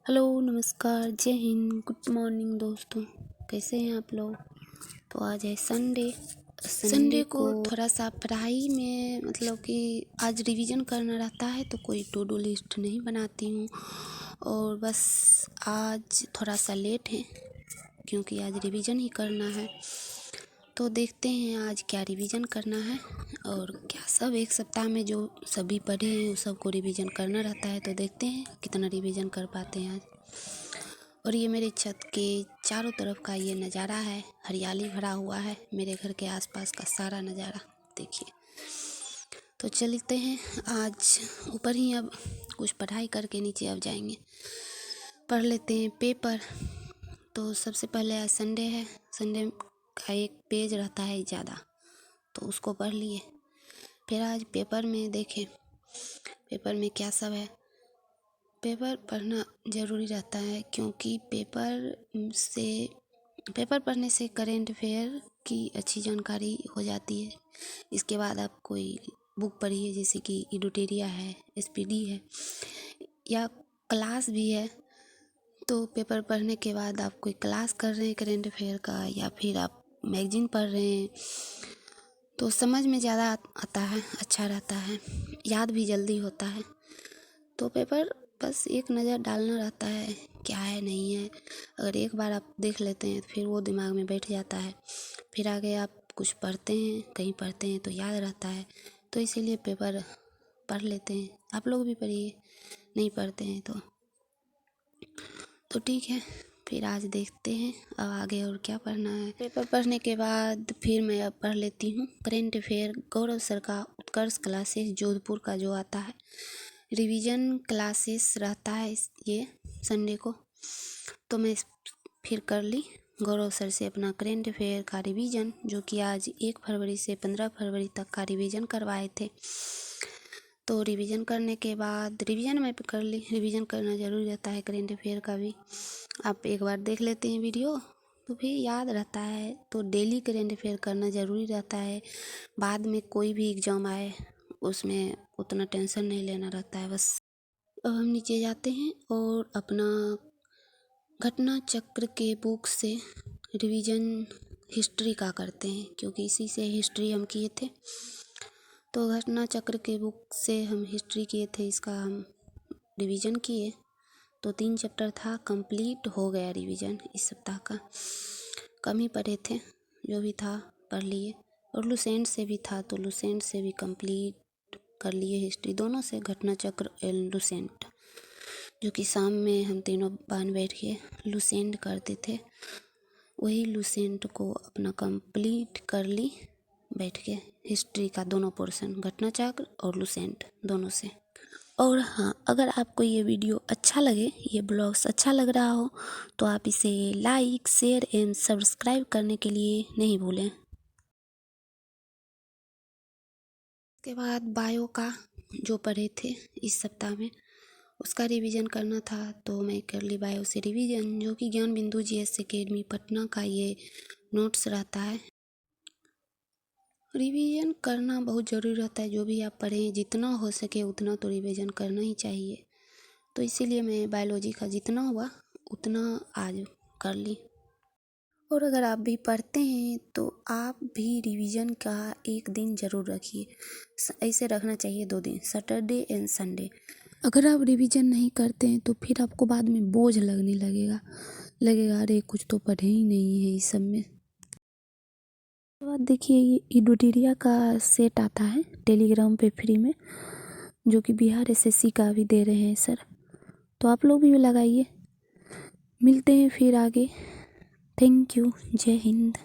Hello, नमस्कार, जय Hind, good morning दोस्तों। कैसे हैं आप लोग। तो आज है संडे को थोड़ा सा पढ़ाई में मतलब कि आज रिवीजन करना रहता है तो कोई टू डू लिस्ट नहीं बनाती हूँ। और बस आज थोड़ा सा लेट है क्योंकि आज रिवीजन ही करना है। तो देखते हैं आज क्या रिवीजन करना है और क्या सब एक सप्ताह में जो सभी पढ़े हैं उस सबको रिवीजन करना रहता है। तो देखते हैं कितना रिवीजन कर पाते हैं आज। और ये मेरे छत के चारों तरफ का ये नज़ारा है, हरियाली भरा हुआ है। मेरे घर के आसपास का सारा नज़ारा देखिए। तो चलते हैं आज ऊपर ही, अब कुछ पढ़ाई करके नीचे अब जाएंगे, पढ़ लेते हैं पेपर। तो सबसे पहले आज संडे है, संडे का एक पेज रहता है ज़्यादा तो उसको पढ़ लिए। फिर आज पेपर में देखें पेपर में क्या सब है। पेपर पढ़ना ज़रूरी रहता है क्योंकि पेपर पढ़ने से करेंट अफेयर की अच्छी जानकारी हो जाती है। इसके बाद आप कोई बुक पढ़िए जैसे कि एडुटेरिया है, एसपीडी है या क्लास भी है। तो पेपर पढ़ने के बाद आप कोई क्लास कर रहे हैं करेंट अफेयर का या फिर आप मैगजीन पढ़ रहे हैं तो समझ में ज़्यादा आता है, अच्छा रहता है, याद भी जल्दी होता है। तो पेपर बस एक नज़र डालना रहता है क्या है नहीं है। अगर एक बार आप देख लेते हैं तो फिर वो दिमाग में बैठ जाता है। फिर आगे आप कुछ पढ़ते हैं, कहीं पढ़ते हैं तो याद रहता है। तो इसीलिए पेपर पढ़ लेते हैं। आप लोग भी पढ़िए, नहीं पढ़ते हैं तो ठीक है। फिर आज देखते हैं अब आगे और क्या पढ़ना है। पेपर पढ़ने के बाद फिर मैं अब पढ़ लेती हूँ करेंट अफेयर। गौरव सर का उत्कर्ष क्लासेस जोधपुर का जो आता है, रिवीजन क्लासेस रहता है ये संडे को। तो मैं फिर कर ली गौरव सर से अपना करेंट अफेयर का रिवीजन, जो कि आज 1 फरवरी से 15 फरवरी तक का रिवीजन करवाए थे। तो रिवीजन करने के बाद रिवीजन मैं कर ली। रिवीजन करना ज़रूरी रहता है करेंट अफेयर का भी। आप एक बार देख लेते हैं वीडियो तो फिर याद रहता है। तो डेली करेंट अफेयर करना ज़रूरी रहता है। बाद में कोई भी एग्ज़ाम आए उसमें उतना टेंशन नहीं लेना रहता है। बस अब हम नीचे जाते हैं और अपना घटना चक्र के बुक से रिवीजन हिस्ट्री का करते हैं क्योंकि इसी से हिस्ट्री हम किए थे। तो घटना चक्र के बुक से हम हिस्ट्री किए थे, इसका हम रिवीजन किए। तो 3 चैप्टर था, कंप्लीट हो गया रिवीजन इस सप्ताह का। कम ही पढ़े थे, जो भी था पढ़ लिए। और लुसेंट से भी था तो लुसेंट से भी कंप्लीट कर लिए हिस्ट्री, दोनों से, घटना चक्र एंड लुसेंट, जो कि शाम में हम तीनों बहन बैठ के लुसेंट करते थे। वही लुसेंट को अपना कंप्लीट कर ली बैठ के, हिस्ट्री का दोनों पोर्शन, घटना चक्र और लुसेंट दोनों से। और हाँ, अगर आपको ये वीडियो अच्छा लगे, ये ब्लॉग्स अच्छा लग रहा हो तो आप इसे लाइक, शेयर एंड सब्सक्राइब करने के लिए नहीं भूलें। उसके बाद बायो का जो पढ़े थे इस सप्ताह में उसका रिवीजन करना था तो मैं कर ली बायो से रिवीजन, जो कि ज्ञान बिंदु जीएस एकेडमी पटना का ये नोट्स रहता है। रिवीजन करना बहुत ज़रूरी रहता है। जो भी आप पढ़ें जितना हो सके उतना तो रिवीजन करना ही चाहिए। तो इसीलिए मैं बायोलॉजी का जितना हुआ उतना आज कर ली। और अगर आप भी पढ़ते हैं तो आप भी रिवीजन का एक दिन ज़रूर रखिए। ऐसे रखना चाहिए 2 दिन, सैटरडे एंड संडे। अगर आप रिवीजन नहीं करते हैं तो फिर आपको बाद में बोझ लगने लगेगा अरे कुछ तो पढ़े ही नहीं है इस सब में। तो आप देखिए ये एडुटेरिया का सेट आता है टेलीग्राम पे फ्री में, जो कि बिहार एसएससी का भी दे रहे हैं सर। तो आप लोग भी लगाइए। मिलते हैं फिर आगे। Thank you. जय हिंद।